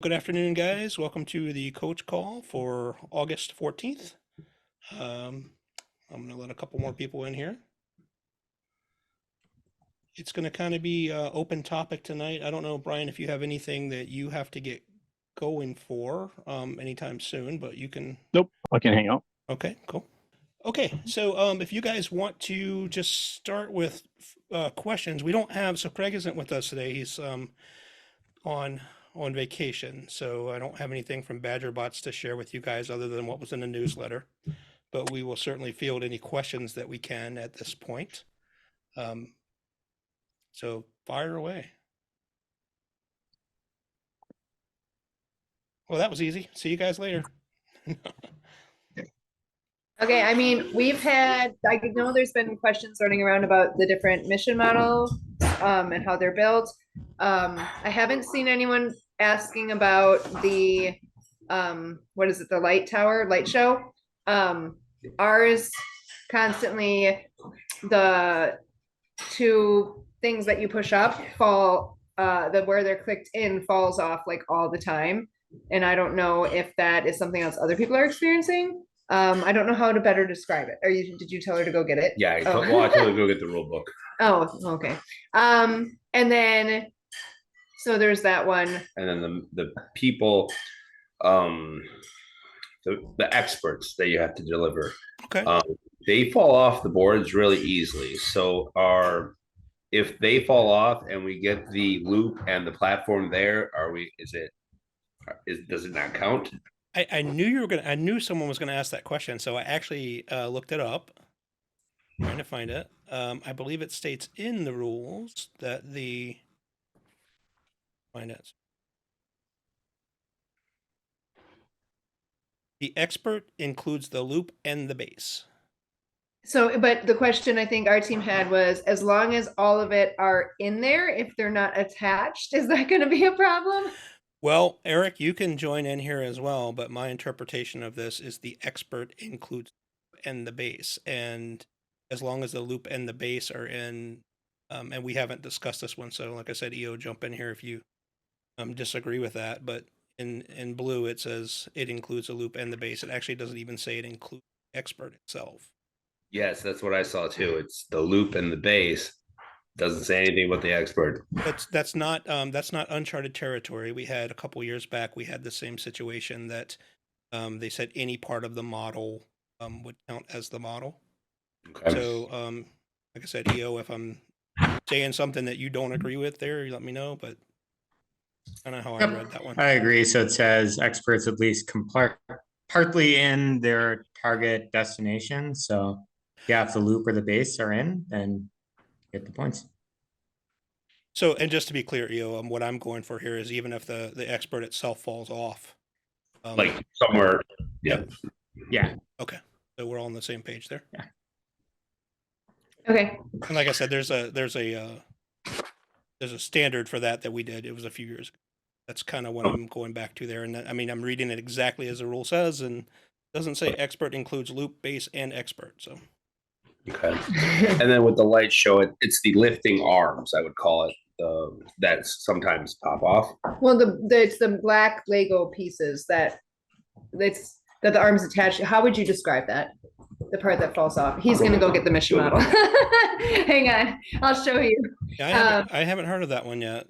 Good afternoon, guys. Welcome to the coach call for August 14th. I'm going to let a couple more people in here. It's going to kind of be open topic tonight. I don't know, Brian, if you have anything that you have to get going for anytime soon, but you can. Nope, I can hang out. Okay, cool. Okay, so if you guys want to just start with questions, we don't have, so Craig isn't with us today. He's on vacation, so I don't have anything from BadgerBots to share with you guys other than what was in the newsletter. But we will certainly field any questions that we can at this point. So fire away. Well, that was easy. See you guys later. Okay, I mean, I know there's been questions running around about the different mission models and how they're built. I haven't seen anyone asking about the what is it, the light tower, light show. Ours constantly, the two things that you push up fall, where they're clicked in falls off like all the time. And I don't know if that is something else other people are experiencing. I don't know how to better describe it. Did you tell her to go get it? Yeah, I told her to go get the rule book. Oh, okay. And then, so there's that one. And then the people, the experts that you have to deliver, Okay. they fall off the boards really easily. So if they fall off and we get the loop and the platform there, does it not count? I knew someone was gonna ask that question, so I actually looked it up, trying to find it. I believe it states in the rules that the expert includes the loop and the base. So, but the question I think our team had was, as long as all of it are in there, if they're not attached, is that going to be a problem? Well, Eric, you can join in here as well, but my interpretation of this is the expert includes and the base. And as long as the loop and the base are in, and we haven't discussed this one, so like I said, EO, jump in here if you disagree with that. But in blue, it says it includes a loop and the base. It actually doesn't even say it includes the expert itself. Yes, that's what I saw too. It's the loop and the base. Doesn't say anything about the expert. That's not uncharted territory. We had a couple years back, we had the same situation that they said any part of the model would count as the model. Okay. So like I said, EO, if I'm saying something that you don't agree with there, you let me know, but kind of how I read that one. I agree. So it says experts at least partly in their target destination. So yeah, if the loop or the base are in, then get the points. So, and just to be clear, EO, what I'm going for here is even if the expert itself falls off. Like somewhere. Yeah. Yeah. Okay. So we're all on the same page there. Yeah. Okay. And like I said, there's a standard for that we did. It was a few years ago. That's kind of what I'm going back to there. And I mean, I'm reading it exactly as the rule says, and it doesn't say expert includes loop, base, and expert. So. Okay. And then with the light show, it's the lifting arms, I would call it, that sometimes pop off. Well, it's the black Lego pieces that the arms attached. How would you describe that? The part that falls off. He's gonna go get the mission model. Hang on, I'll show you. Yeah, I haven't heard of that one yet.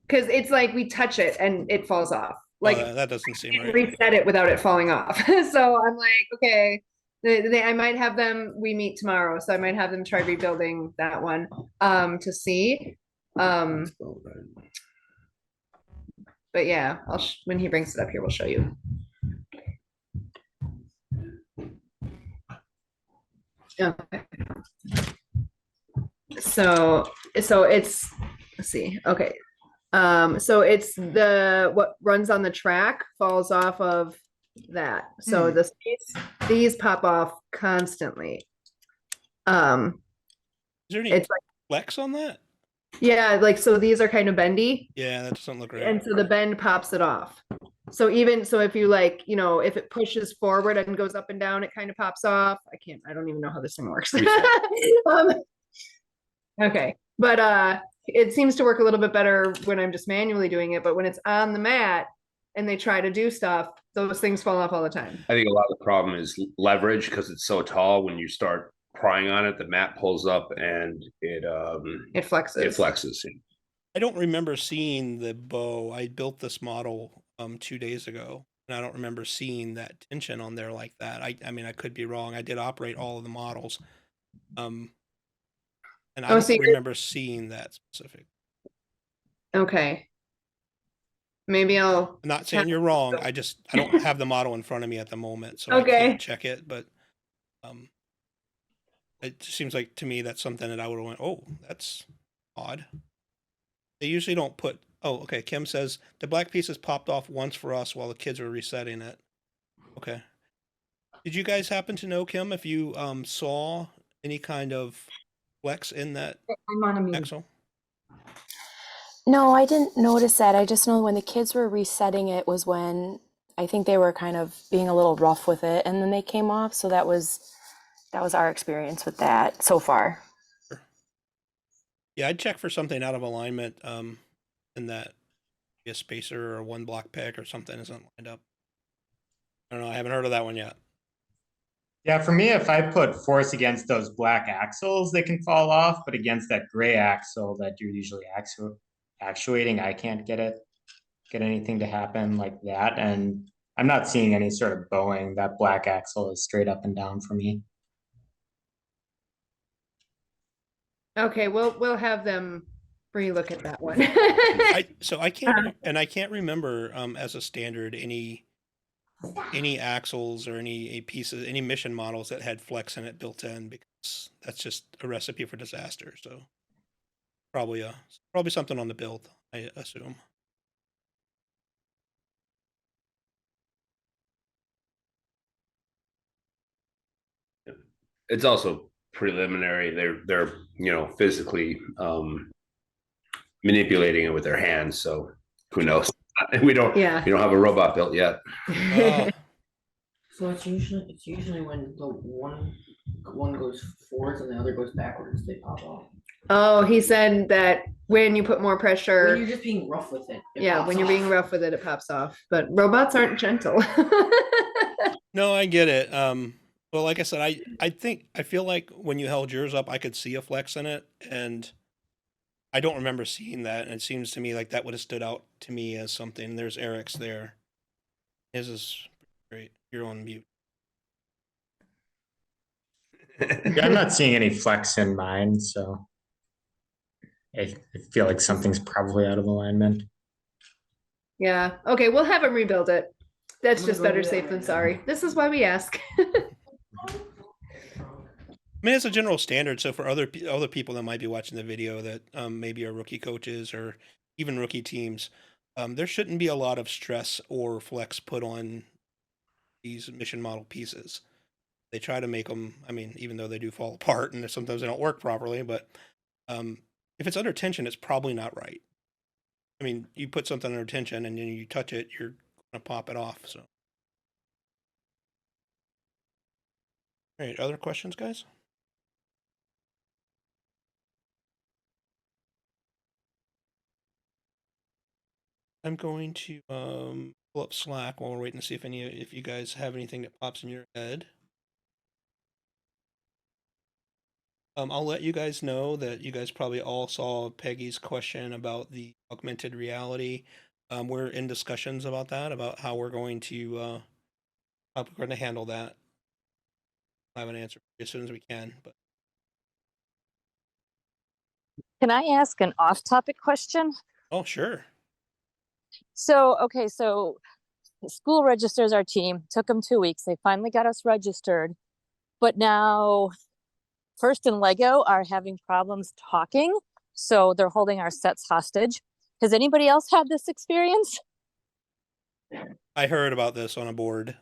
Because it's like we touch it and it falls off. Like that doesn't seem right. Reset it without it falling off. So I'm like, okay. I might have them. We meet tomorrow, so I might have them try rebuilding that one to see. But yeah, when he brings it up here, we'll show you. Okay. So it's let's see. Okay. So it's what runs on the track falls off of that. So these pop off constantly. Is there any it's like flex on that? Yeah, like so these are kind of bendy. Yeah, that doesn't look right. And so the bend pops it off. So if you if it pushes forward and goes up and down, it kind of pops off. I don't even know how this thing works. Okay. But it seems to work a little bit better when I'm just manually doing it, but when it's on the mat and they try to do stuff, those things fall off all the time. I think a lot of the problem is leverage because it's so tall. When you start prying on it, the mat pulls up and It it flexes. flexes. I don't remember seeing the bow. I built this model 2 days ago, and I don't remember seeing that tension on there like that. I mean, I could be wrong. I did operate all of the models, and I Oh, don't so you're- remember seeing that specific. Okay. Maybe I'll, I'm not saying you're wrong. I don't have the model in front of me at the moment, so I Okay. can't check it. But it just seems like to me that's something that I would have went, oh, that's odd. They usually don't put. Oh, okay. Kim says the black pieces popped off once for us while the kids were resetting it. Okay. Did you guys happen to know, Kim, if you saw any kind of flex in that I'm on a mute. axle? No, I didn't notice that. I just know when the kids were resetting it was when I think they were kind of being a little rough with it and then they came off. So that was our experience with that so far. Yeah, I'd check for something out of alignment in that a spacer or one block peg or something isn't lined up. I don't know. I haven't heard of that one yet. Yeah, for me, if I put force against those black axles, they can fall off, but against that gray axle that you're usually actuating, I can't get anything to happen like that. And I'm not seeing any sort of bowing. That black axle is straight up and down for me. okay, we'll have them relook at that one. I can't remember as a standard any axles or any pieces, any mission models that had flex in it built in, because that's just a recipe for disaster. So probably something on the build, I assume. It's also preliminary. They're physically manipulating it with their hands. So who knows? We don't have a robot built yet. So it's usually when the one goes forwards and the other goes backwards, they pop off. Oh, he said that when you put more When pressure, you're just being rough with it. yeah, when you're being rough with it, it pops off. But robots aren't gentle. No, I get it. Well, like I said, I feel like when you held yours up, I could see a flex in it, and I don't remember seeing that. And it seems to me like that would have stood out to me as something. There's Eric's there. His is great. You're on mute. Yeah, I'm not seeing any flex in mine, so I feel like something's probably out of alignment. Yeah. Okay, we'll have him rebuild it. That's I'm just gonna go better do that safe right than now. sorry. This is why we ask. I mean, it's a general standard. So for other people that might be watching the video that maybe are rookie coaches or even rookie teams, there shouldn't be a lot of stress or flex put on these mission model pieces. They try to make them, I mean, even though they do fall apart and sometimes they don't work properly, but if it's under tension, it's probably not right. I mean, you put something under tension and then you touch it, you're going to pop it off. So, all right, other questions, guys? I'm going to pull up Slack while we're waiting to see if you guys have anything that pops in your head. I'll let you guys know that you guys probably all saw Peggy's question about the augmented reality. We're in discussions about that, about how we're going to handle that. I have an answer as soon as we can. But Can I ask an off-topic question? oh, sure. So the school registers our team. Took them 2 weeks. They finally got us registered. But now First and Lego are having problems talking. So they're holding our sets hostage. Has anybody else had this experience? I heard about this on a board,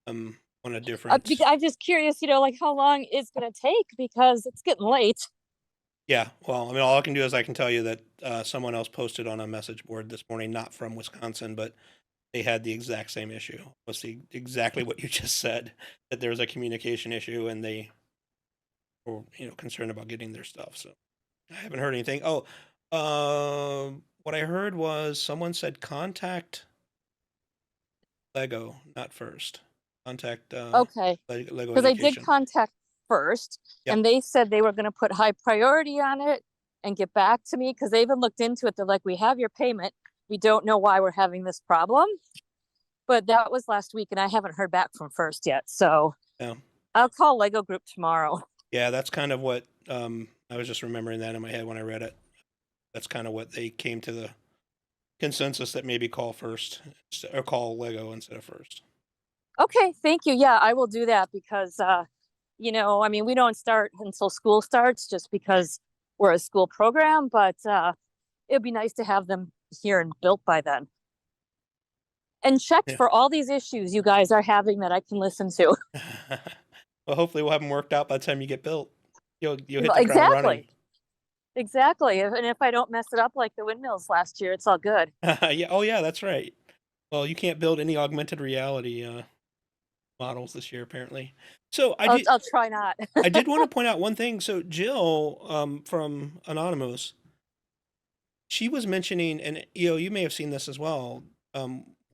on a different. I'm just curious, like how long it's going to take because it's getting late. Yeah, well, I mean, all I can do is I can tell you that someone else posted on a message board this morning, not from Wisconsin, but they had the exact same issue. Was exactly what you just said, that there was a communication issue and they were, concerned about getting their stuff. So I haven't heard anything. Oh, What I heard was someone said contact Lego, not first. Contact Okay, Lego because I did Education. contact first, Yep. and they said they were gonna put high priority on it and get back to me, because they even looked into it. They're like, we have your payment. We don't know why we're having this problem. But that was last week, and I haven't heard back from first yet. So Yeah. I'll call Lego Group tomorrow. Yeah, that's kind of what I was just remembering that in my head when I read it. That's kind of what they came to the consensus that maybe call first or call Lego instead of first. Okay, thank you. Yeah, I will do that because I mean, we don't start until school starts just because we're a school program, but it'd be nice to have them here and built by then. And check Yeah. for all these issues you guys are having that I can listen to. Well, hopefully we'll have them worked out by the time you get built. You'll hit the ground running. Exactly. And if I don't mess it up like the windmills last year, it's all good. Yeah. Oh, yeah. That's right. Well, you can't build any augmented reality models this year, apparently. So I'll try not. I did want to point out one thing. So Jill, from Anonymous, she was mentioning, and you may have seen this as well,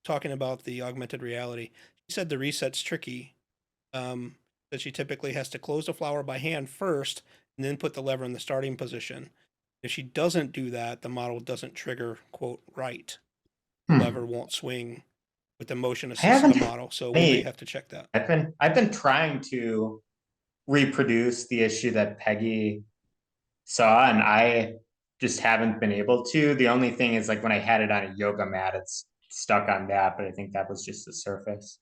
talking about the augmented reality. She said the reset's tricky. That she typically has to close the flower by hand first, and then put the lever in the starting position. If she doesn't do that, the model doesn't trigger, quote, right. The lever won't swing with the motion assist of the haven't model. So we may have to check that. I've been trying to reproduce the issue that Peggy saw, and I just haven't been able to. The only thing is, like, when I had it on a yoga mat, it's stuck on that, but I think that was just the surface.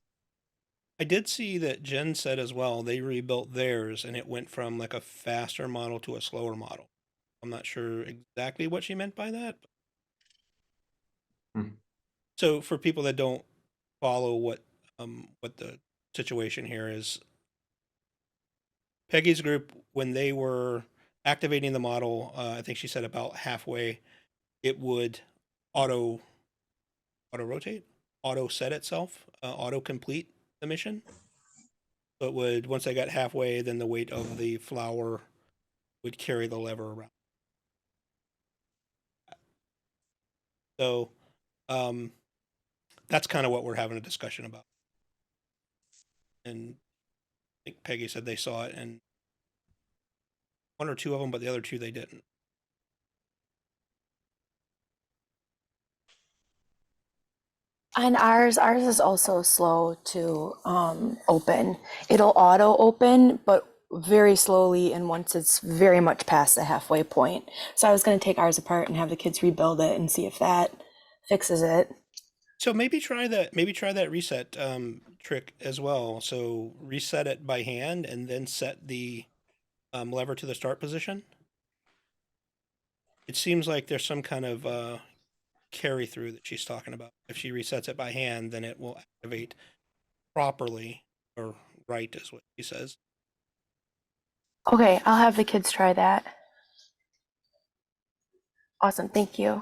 I did see that Jen said as well, they rebuilt theirs and it went from like a faster model to a slower model. I'm not sure exactly what she meant by that. Hmm. So for people that don't follow what the situation here is, Peggy's group, when they were activating the model, I think she said about halfway, it would auto rotate, auto set itself, auto complete the mission. So it would, once they got halfway, then the weight of the flower would carry the lever around. So that's kind of what we're having a discussion about. And I think Peggy said they saw it, and one or two of them, but the other two they didn't. And ours is also slow to open. It'll auto open, but very slowly, and once it's very much past the halfway point. So I was going to take ours apart and have the kids rebuild it and see if that fixes it. So maybe try that. Maybe try that reset trick as well. So reset it by hand and then set the lever to the start position. It seems like there's some kind of carry through that she's talking about. If she resets it by hand, then it will activate properly, or right is what she says. Okay, I'll have the kids try that. Awesome, thank you.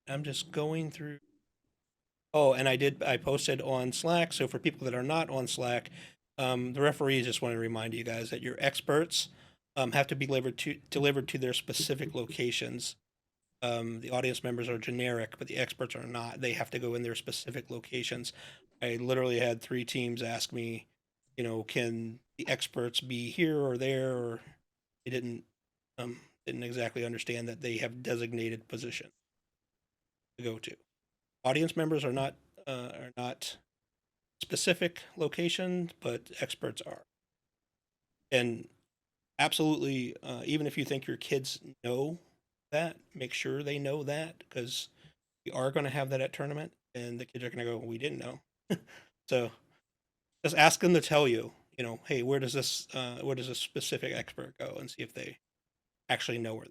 I'm just going through. Oh, and I posted on Slack. So for people that are not on Slack, the referees just want to remind you guys that your experts have to be delivered to their specific locations. The audience members are generic, but the experts are not. They have to go in their specific locations. I literally had 3 teams ask me, can the experts be here or there, or they didn't exactly understand that they have designated position to go to. Audience members are not specific locations, but experts are. And absolutely, even if you think your kids know that, make sure they know that, because we are going to have that at tournament, and the kids are going to go, we didn't know. So just ask them to tell you, hey, where does this specific expert go, and see if they actually know where.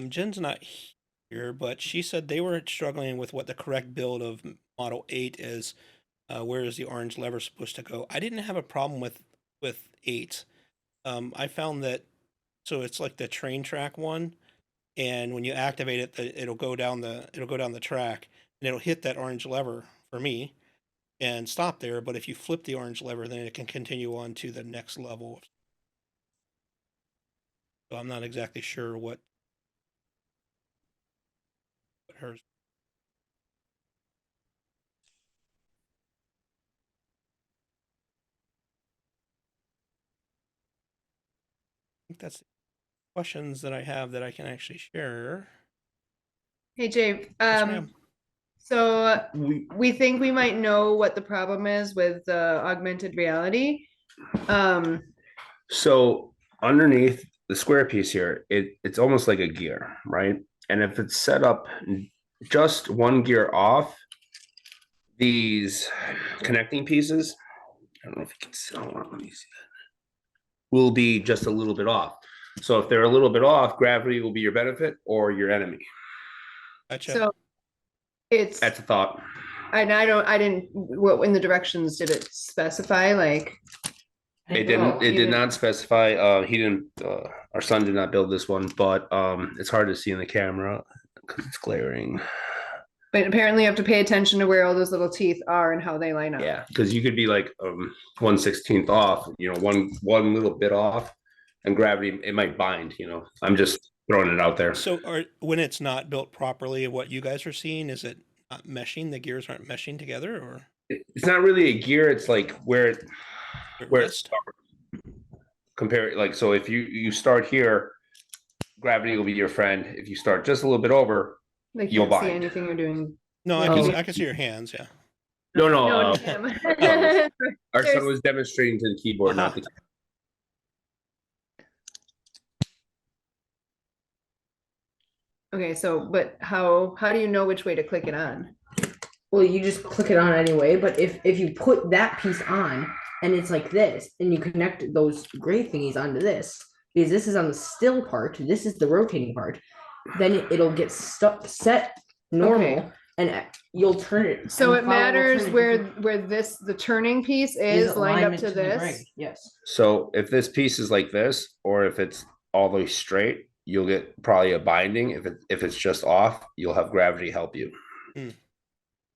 Jen's not here, but she said they were struggling with what the correct build of Model 8 is. Where is the orange lever supposed to go? I didn't have a problem with 8. I found that, so it's like the train track one. and when you activate it, it'll go down the track, and it'll hit that orange lever for me, and stop there. But if you flip the orange lever, then it can continue on to the next level. So I'm not exactly sure what hers. I think that's the questions that I have that I can actually share. Hey, Jay, Yes, ma'am. so we think we might know what the problem is with augmented reality. So underneath the square piece here, it's almost like a gear, right? And if it's set up just one gear off, these connecting pieces, I don't know if you can see, hold on, let me see that, will be just a little bit off. So if they're a little bit off, gravity will be your benefit or your enemy. Gotcha. So it's, That's a thought. and I didn't, what, in the directions, did it specify, like? It didn't. It did not specify. He didn't. Our son did not build this one, but it's hard to see in the camera because it's glaring. But apparently you have to pay attention to where all those little teeth are and how they line up. Yeah, because you could be like 1/16 off. You know, one little bit off, and gravity it might bind. You know, I'm just throwing it out there. So when it's not built properly, what you guys are seeing, is it not meshing? The gears aren't meshing together, or It's not really a gear. It's like where it wrist? compare like so. If you start here, gravity will be your friend. If you start just a little bit over, They You'll can't see bind. anything you're doing. No, Oh. I can see your hands. Yeah. no. No, Our There's- son was demonstrating to the keyboard, not the. Okay, so, but how do you know which way to click it on? Well, you just click it on anyway, but if you put that piece on and it's like this, and you connect those gray thingies onto this, because this is on the still part, this is the rotating part, then it'll get stuck set normal, Okay. and you'll turn it. So and it follow will matters turn it where different- the turning piece is lined up alignment to the this. gray, yes. So if this piece is like this, or if it's all the way straight, you'll get probably a binding. If it's just off, you'll have gravity help you.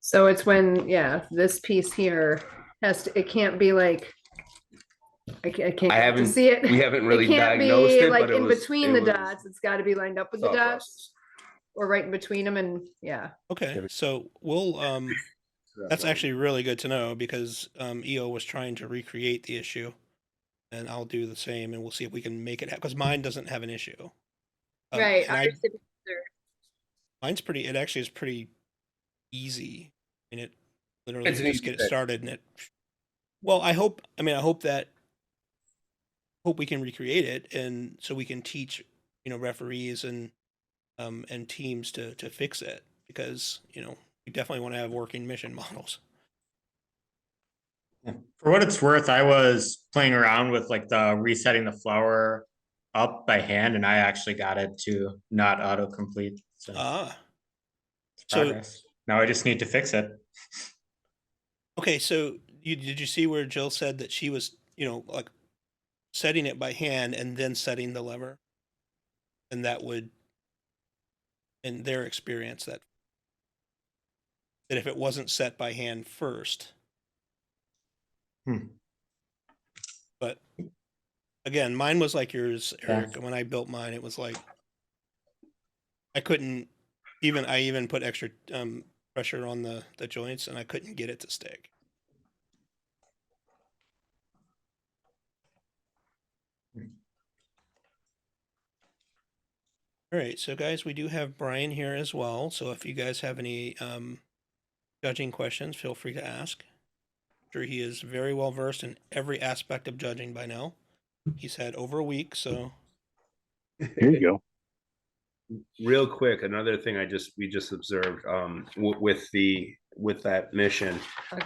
So it's when, yeah, this piece here has to, it can't be like, I can't I haven't- see it. We haven't really It can't diagnosed be it, like but it in was between the dots. It's got to be lined up with the thought dots process. or right in between them, and yeah. Okay. So we'll that's actually really good to know, because EO was trying to recreate the issue, and I'll do the same, and we'll see if we can make it because mine doesn't have an issue. Right. and ours did- mine's pretty. It actually is pretty easy. I mean, it literally It's an just easy get it fix. started, and it. Well, I hope. I mean, I hope we can recreate it, and so we can teach, referees and teams to fix it, because we definitely want to have working mission models. For what it's worth, I was playing around with like the resetting the flower up by hand, and I actually got it to not autocomplete. So it's So progress. Now I just need to fix it. okay, so did you see where Jill said that she was like setting it by hand and then setting the lever, and that would, in their experience, that if it wasn't set by hand first. But again, mine was like yours, Eric. When I built mine, it was like I couldn't I even put extra pressure on the joints, and I couldn't get it to stick. All right, so guys, we do have Brian here as well. So if you guys have any judging questions, feel free to ask. I'm sure he is very well versed in every aspect of judging by now. He's had over a week, so There you go. Real quick, another thing we just observed with that mission,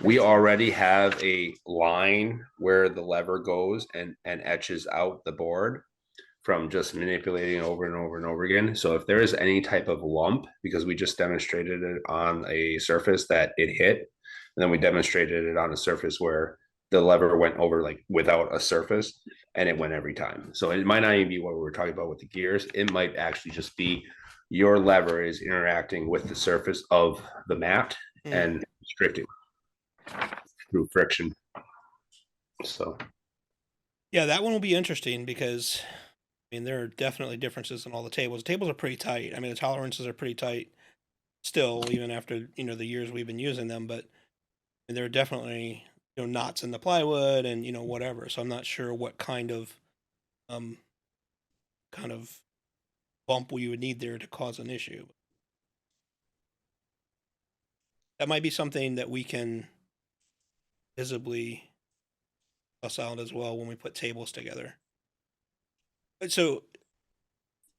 we already have a line where the lever goes and etches out the board from just manipulating over and over and over again. So if there is any type of lump, because we just demonstrated it on a surface that it hit, and then we demonstrated it on a surface where the lever went over like without a surface, and it went every time. So it might not even be what we were talking about with the gears. It might actually just be your lever is interacting with the surface of the mat Mm. and restricting through friction. So Yeah, that one will be interesting because, I mean, there are definitely differences in all the tables. The tables are pretty tight. I mean, the tolerances are pretty tight still, even after, the years we've been using them, but there are definitely, knots in the plywood and, whatever. So I'm not sure what kind of bump we would need there to cause an issue. That might be something that we can visibly suss out as well when we put tables together. But so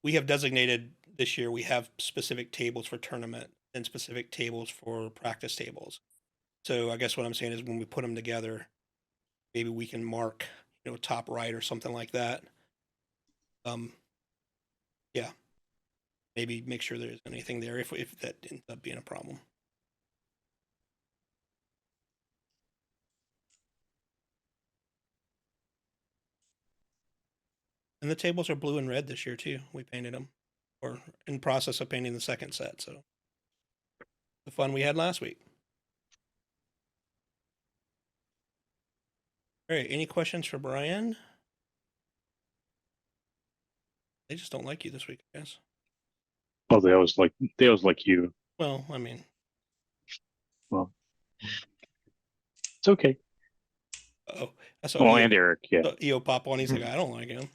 we have designated this year, we have specific tables for tournament and specific tables for practice tables. So I guess what I'm saying is when we put them together, maybe we can mark, top right or something like that. Yeah. Maybe make sure there's anything there if that ends up being a problem. And the tables are blue and red this year too. We painted them, or in process of painting the second set. So the fun we had last week. All right. Any questions for Brian? They just don't like you this week, I guess. Oh, they always like you. Well, I mean, Well, it's okay. oh, that's Oh, and Eric, yeah. EO pop on. He's like, I don't like him.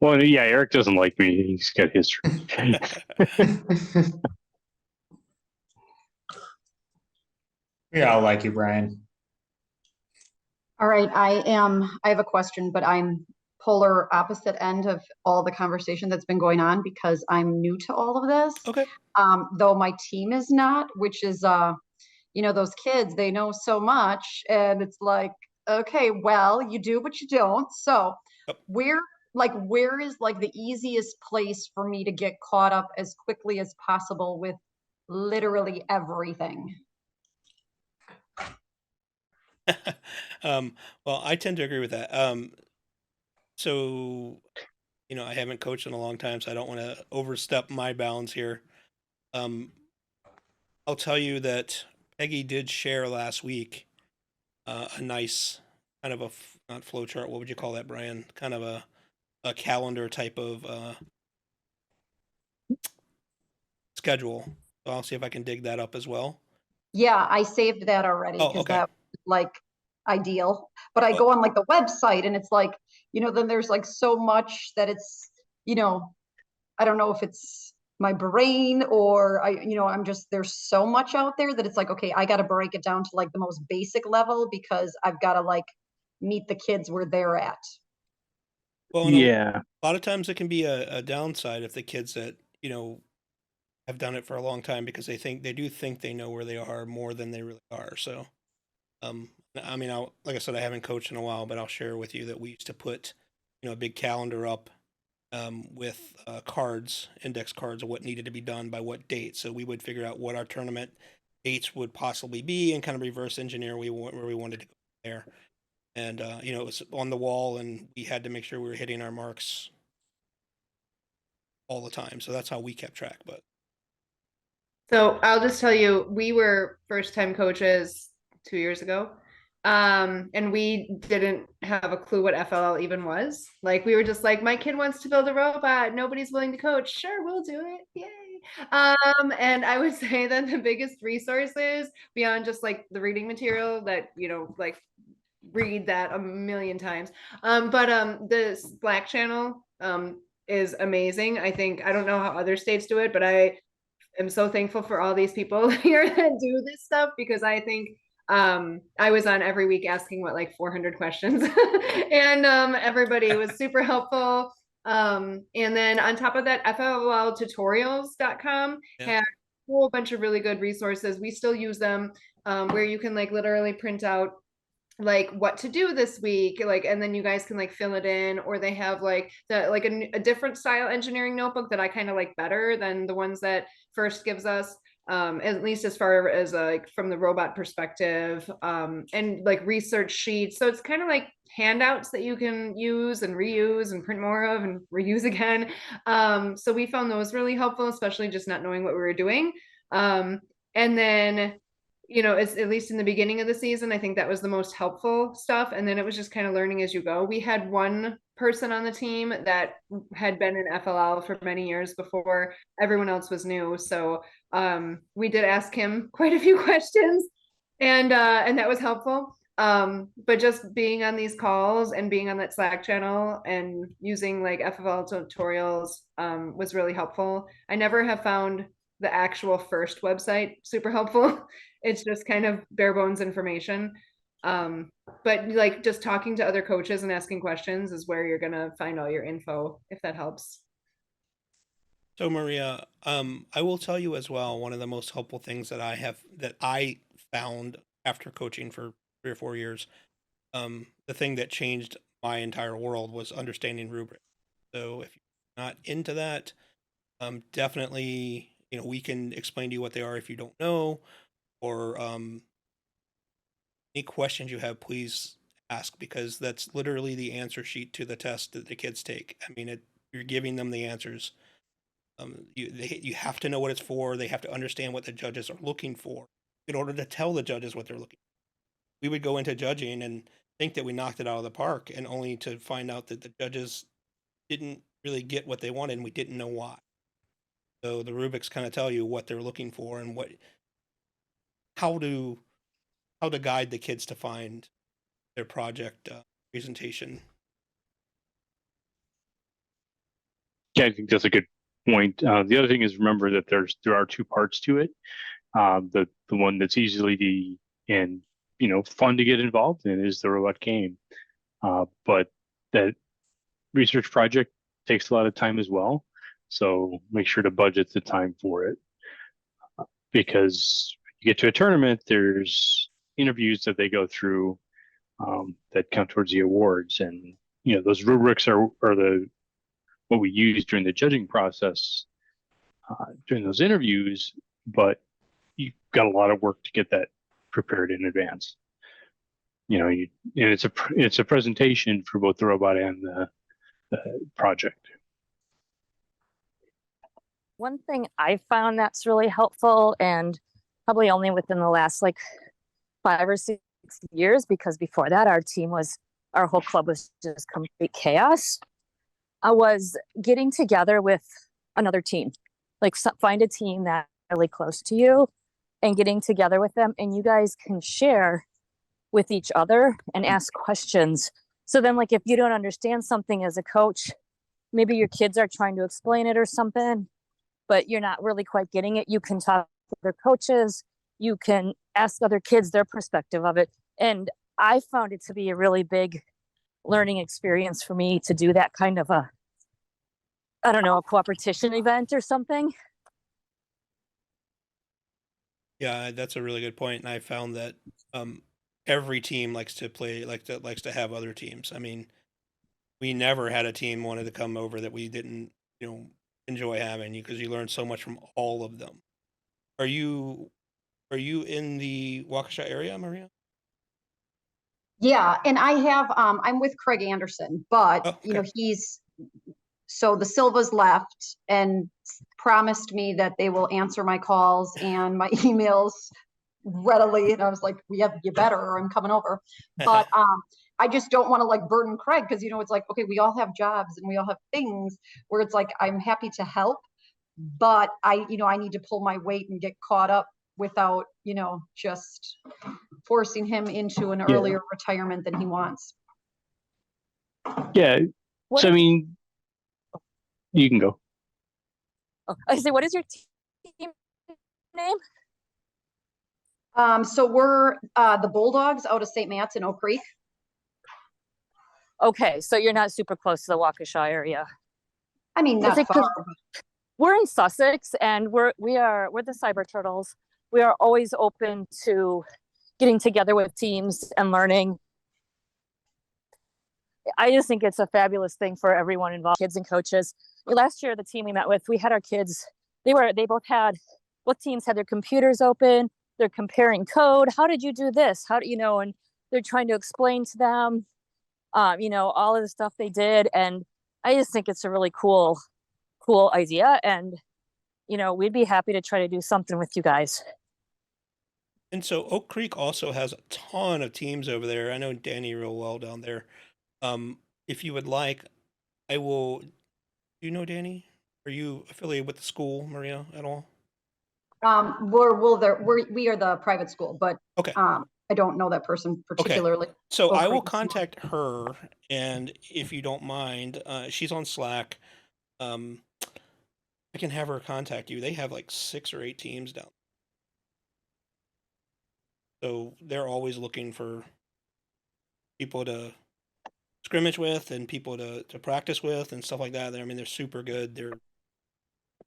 Well, yeah, Eric doesn't like me. He's got history. We all like you, Brian. All right, I have a question, but I'm polar opposite end of all the conversation that's been going on because I'm new to all of this. Okay. Though my team is not, which is, those kids, they know so much and it's like, okay, well, you do, but you don't. So Yep. where is like the easiest place for me to get caught up as quickly as possible with literally everything? Well, I tend to agree with that. So, I haven't coached in a long time, so I don't want to overstep my bounds here. I'll tell you that Peggy did share last week a nice kind of not flow chart. What would you call that, Brian? Kind of a calendar type of schedule. So I'll see if I can dig that up as well. Yeah, I saved that already Oh, because okay. that was like ideal. But I Oh. go on like the website and it's like, then there's like so much that it's, I don't know if it's my brain or I'm just, there's so much out there that it's like, okay, I got to break it down to like the most basic level because I've got to like meet the kids where they're at. Well, and Yeah. a lot of times it can be a downside if the kids that, have done it for a long time because they do think they know where they are more than they really are. So, I mean, like I said, I haven't coached in a while, but I'll share with you that we used to put, a big calendar up with cards, index cards of what needed to be done by what date. So we would figure out what our tournament dates would possibly be and kind of reverse engineer where we wanted to go there. And, it was on the wall and we had to make sure we were hitting our marks all the time. So that's how we kept track. But So I'll just tell you, we were first time coaches 2 years ago. And we didn't have a clue what FLL even was. Like we were just like, my kid wants to build a robot. Nobody's willing to coach. Sure, we'll do it. Yay. And I would say that the biggest resources beyond just like the reading material that, like read that a million times. But the Slack channel is amazing. I don't know how other states do it, but I am so thankful for all these people here that do this stuff because I think I was on every week asking like 400 questions and everybody was super helpful. And then on top of that, FLLtutorials.com has a whole bunch of really good resources. We still use them where you can like literally print out like what to do this week, like, and then you guys can like fill it in, or they have like a different style engineering notebook that I kind of like better than the ones that First gives us. at least as far as like from the robot perspective, and like research sheets. So it's kind of like handouts that you can use and reuse and print more of and reuse again. So we found those really helpful, especially just not knowing what we were doing. And then, you know, it's at least in the beginning of the season, I think that was the most helpful stuff. And then it was just kind of learning as you go. We had one person on the team that had been in FLL for many years before everyone else was new. So we did ask him quite a few questions, and that was helpful. But just being on these calls and being on that Slack channel and using like FFL tutorials was really helpful. I never have found the actual first website super helpful. It's just kind of bare bones information. But like just talking to other coaches and asking questions is where you're gonna find all your info, if that helps. So Maria, I will tell you as well, one of the most helpful things that I found after coaching for 3 or 4 years, the thing that changed my entire world was understanding rubrics. So if you're not into that, definitely, you know, we can explain to you what they are if you don't know, or any questions you have, please ask, because that's literally the answer sheet to the test that the kids take. I mean, you're giving them the answers. You have to know what it's for. They have to understand what the judges are looking for in order to tell the judges what they're looking for. We would go into judging and think that we knocked it out of the park, and only to find out that the judges didn't really get what they wanted, and we didn't know why. So the rubrics kind of tell you what they're looking for and how to guide the kids to find their project presentation. Yeah, I think that's a good point. The other thing is, remember that there are 2 parts to it. The one that's easily and fun to get involved in is the robot game, but that research project takes a lot of time as well. So make sure to budget the time for it, because you get to a tournament, there's interviews that they go through that count towards the awards, and those rubrics are what we use during the judging process during those interviews, but you've got a lot of work to get that prepared in advance. And it's a presentation for both the robot and the project. One thing I found that's really helpful, and probably only within the last like 5 or 6 years, because before that our whole club was just complete chaos, was getting together with another team. Like find a team that's really close to you and getting together with them, and you guys can share with each other and ask questions. So then, like, if you don't understand something as a coach, maybe your kids are trying to explain it or something, but you're not really quite getting it, you can talk to other coaches, you can ask other kids their perspective of it. And I found it to be a really big learning experience for me to do that kind of a cooperation event or something. Yeah, that's a really good point. And I found that every team likes to have other teams. I mean, we never had a team wanted to come over that we didn't, enjoy having, because you learn so much from all of them. Are you in the Waukesha area, Maria? Yeah, and I have I'm with Craig Anderson, but Oh, okay. so the Silvas left and promised me that they will answer my calls and my emails readily, and I was like, you better, or I'm coming over. But I just don't want to like burden Craig, because it's like, okay, we all have jobs and we all have things where it's like, I'm happy to help, but I need to pull my weight and get caught up without just forcing him into an earlier retirement than he wants. Yeah. So I mean, you can go. Oh, I say, what is your team name? So we're the Bulldogs out of St. Matt's in Oak Creek. Okay, so you're not super close to the Waukesha area. I mean, not far. We're in Sussex, and we're the Cyber Turtles. We are always open to getting together with teams and learning. I just think it's a fabulous thing for everyone involved, kids and coaches. Last year, the team we met with, we had our kids. They both had what teams had their computers open, they're comparing code. How did you do this? How do you know? And they're trying to explain to them, all of the stuff they did. And I just think it's a really cool idea. And, we'd be happy to try to do something with you guys. And so Oak Creek also has a ton of teams over there. I know Danny real well down there. If you would like, I will. Do you know Danny? Are you affiliated with the school, Maria, at all? We are the private school, but Okay. I don't know that person particularly. So Oak I will Creek is- contact her, and if you don't mind, she's on Slack. I can have her contact you. They have like 6 or 8 teams down. So they're always looking for people to scrimmage with and people to practice with and stuff like that. I mean, they're super good. They're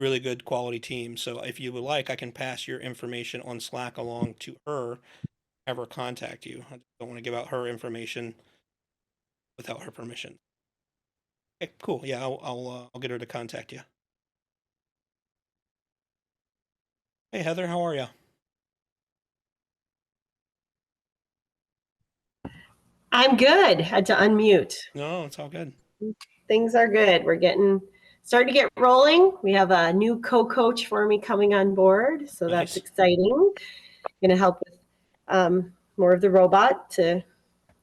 really good quality teams. So if you would like, I can pass your information on Slack along to her, have her contact you. I don't want to give out her information without her permission. Okay, cool. Yeah, I'll get her to contact you. Hey, Heather, how are you? I'm good. Had to unmute. No, it's all good. Things are good. We're starting to get rolling. We have a new co-coach for me coming on board, so that's Nice. exciting. Going to help with more of the robot to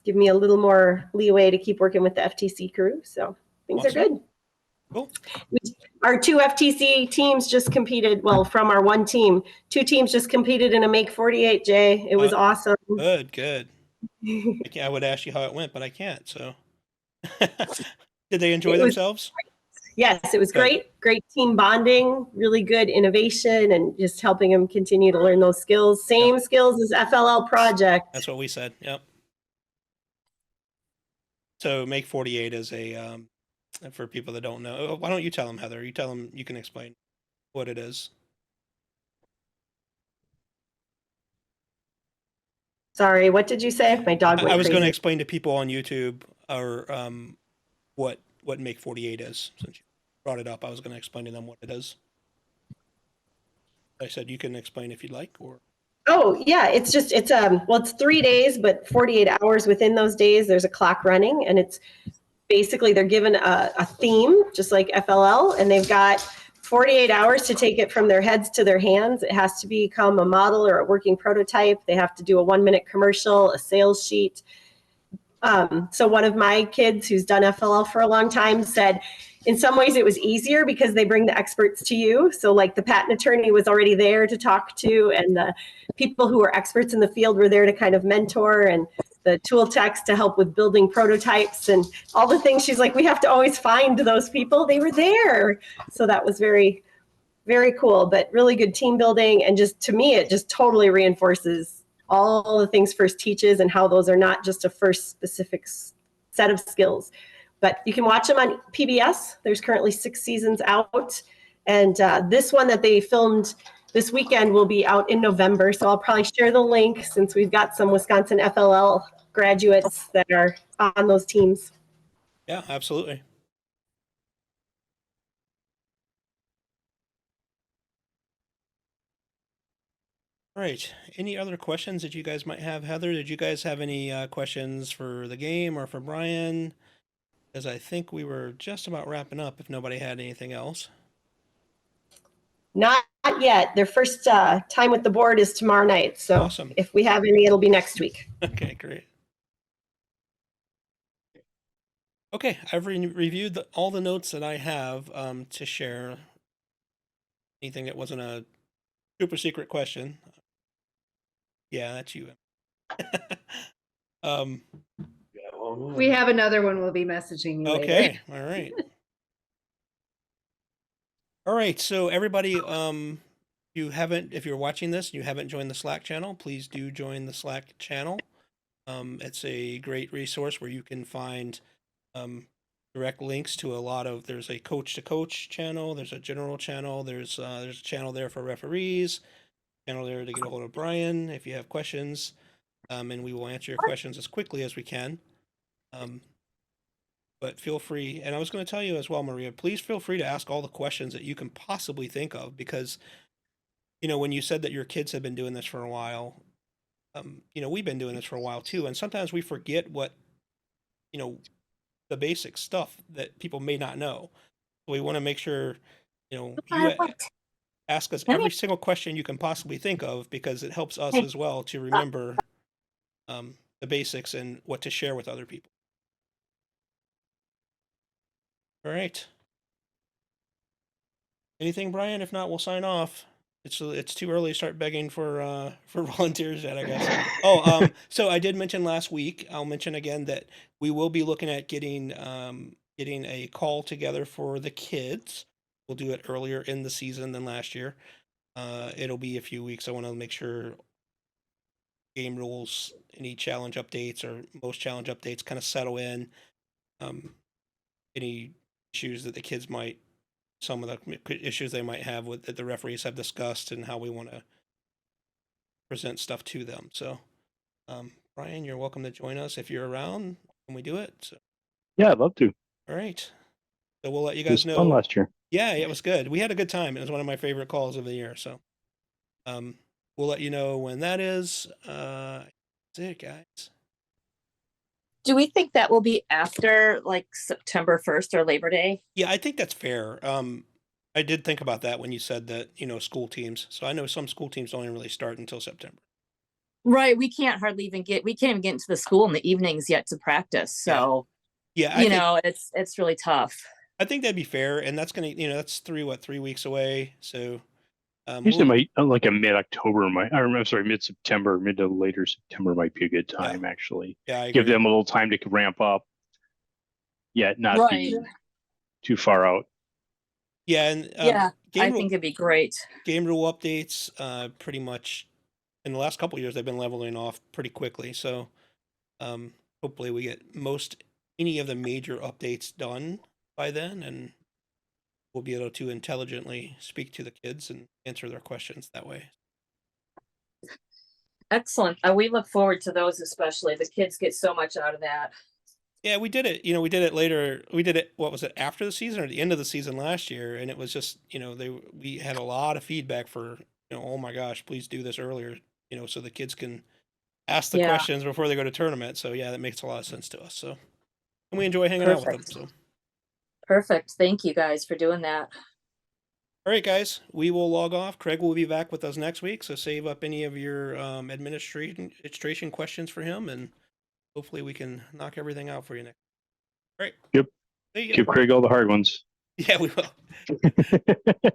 give me a little more leeway to keep working with the FTC crew. So things are Awesome. good. Cool. Our 2 FTC teams just competed. Well, from our 1 team, 2 teams just competed in a Make 48, Jay. It was awesome. Good. I would ask you how it went, but I can't. So, did they enjoy themselves? Yes, it was Good. great team bonding, really good innovation, and just helping them continue to learn those skills. Same skills as FLL project. That's what we said. Yep. So Make 48 is a for people that don't know. Why don't you tell them, Heather? You tell them. You can explain what it is. Sorry, what did you say? My dog went I was going to crazy. explain to people on YouTube or what Make 48 is. Since you brought it up, I was going to explain to them what it is. I said you can explain if you'd like, or Oh yeah, it's 3 days, but 48 hours within those days, there's a clock running, and it's basically they're given a theme, just like FLL, and they've got 48 hours to take it from their heads to their hands. It has to become a model or a working prototype. They have to do a 1-minute commercial, a sales sheet. So one of my kids who's done FLL for a long time said, in some ways it was easier because they bring the experts to you. So like the patent attorney was already there to talk to, and the people who were experts in the field were there to kind of mentor, and the tool techs to help with building prototypes and all the things. She's like, we have to always find those people. They were there. So that was very, very cool, but really good team building. And just to me, it just totally reinforces all the things FIRST teaches and how those are not just a FIRST specific set of skills. But you can watch them on PBS. There's currently 6 seasons out. And this one that they filmed this weekend will be out in November. So I'll probably share the link since we've got some Wisconsin FLL graduates that are on those teams. yeah, absolutely. All right. Any other questions that you guys might have, Heather? Did you guys have any questions for the game or for Brian? Because I think we were just about wrapping up if nobody had anything else. Not yet. Their first time with the board is tomorrow night. So Awesome. if we have any, it'll be next week. Okay, great. Okay, I've reviewed all the notes that I have to share. Anything that wasn't a super secret question. Yeah, that's you. We have another one we'll be messaging you later. Okay, all right. All right, so everybody, if you're watching this and you haven't joined the Slack channel, please do join the Slack channel. It's a great resource where you can find direct links to there's a coach to coach channel, there's a general channel, there's a channel there for referees, channel there to get a hold of Brian if you have questions, and we will answer your questions as quickly as we can. But feel free, and I was going to tell you as well, Maria, please feel free to ask all the questions that you can possibly think of, because you know, when you said that your kids have been doing this for a while, you know, we've been doing this for a while too, and sometimes we forget what, you know, the basic stuff that people may not know. We want to make sure, you know, you ask us every single question you can possibly think of, because it helps us as well to remember the basics and what to share with other people. All right. Anything, Brian? If not, we'll sign off. It's too early to start begging for volunteers yet, I guess. Oh, so I did mention last week. I'll mention again that we will be looking at getting a call together for the kids. We'll do it earlier in the season than last year. It'll be a few weeks. I want to make sure game rules, any challenge updates or most challenge updates kind of settle in. Any issues that the kids might, some of the issues they might have with that the referees have discussed, and how we want to present stuff to them. So, Brian, you're welcome to join us if you're around when we do it. So, Yeah, I'd love to. all right. So we'll let you It was guys fun know. last year. Yeah, it was good. We had a good time. It was one of my favorite calls of the year. So, we'll let you know when that is. That's it, guys. Do we think that will be after like September 1st or Labor Day? Yeah, I think that's fair. I did think about that when you said that, you know, school teams. So I know some school teams don't even really start until September. Right. We can't even get into the school in the evenings yet to practice. So, Yeah, I you think, know, it's really tough. I think that'd be fair, and that's gonna, you know, that's 3 weeks away. So, Usually, we'll- like a mid-October, I'm sorry, mid-September, mid to later September might be a good time, actually. yeah, I Give agree. them a little time to ramp up, yet not be too far out. Yeah, and Yeah, game I rule, think it'd be great. game rule updates. Pretty much in the last couple of years, they've been leveling off pretty quickly. So, hopefully, we get any of the major updates done by then, and we'll be able to intelligently speak to the kids and answer their questions that way. Excellent. We look forward to those, especially. The kids get so much out of that. Yeah, we did it. You know, we did it later. We did it. What was it, after the season or the end of the season last year? And it was just, you know, we had a lot of feedback for, you know, oh my gosh, please do this earlier. You know, so the kids can ask the Yeah. questions before they go to tournament. So yeah, that makes a lot of sense to us. So, and we enjoy hanging out with them. Perfect. So, Perfect. Thank you guys for doing that. all right, guys, we will log off. Craig will be back with us next week. So save up any of your administration questions for him, and hopefully we can knock everything out for you next. All right. Yep. There you go. Give Craig all the hard ones. Yeah, we will.